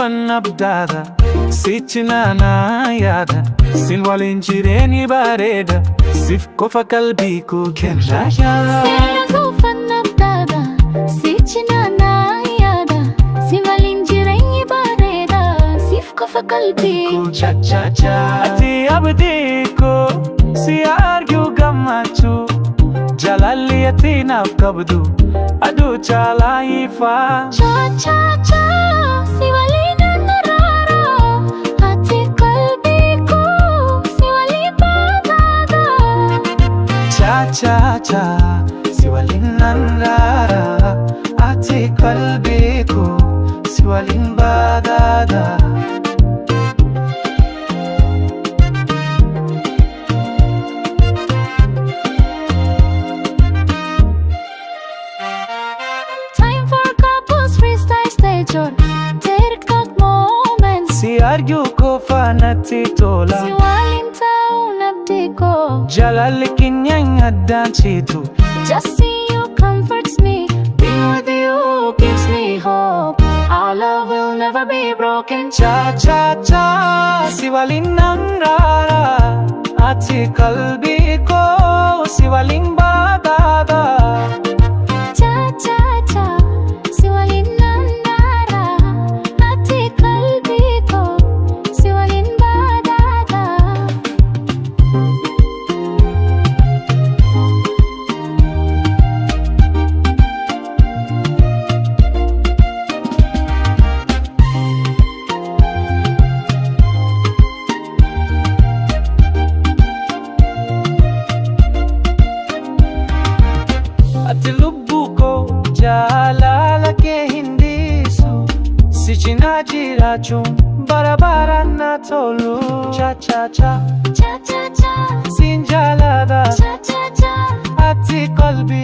fanabdada sichinana yada sinwalinjireni bareda sif kofa kalbiku kenraya Selago fanabdada sichinana yada sinwalinjireni bareda sif kofa kalbiku cha cha cha ati abdiko si argue gamachu jalaliyati nafkabdu adu chala ifa cha cha cha siwalina narara ati kalbiku siwali badada cha cha cha siwalin rara ati kalbiku siwalin badada Time for couples freestyle stage or TikTok moments si argue ko fanati tola siwalinta unabdiko jalal kinyanya danchitu just see you comforts me being with you gives me hope our love will never be broken cha cha cha siwalin rara ati kalbiko siwalin badada cha cha cha siwalin nara ati kalbiko siwalin badada ati lubbu ko jalala ke hindisu sichinajira chum barabara na tolu cha cha cha cha cha cha sinjalada cha cha cha ati kalbi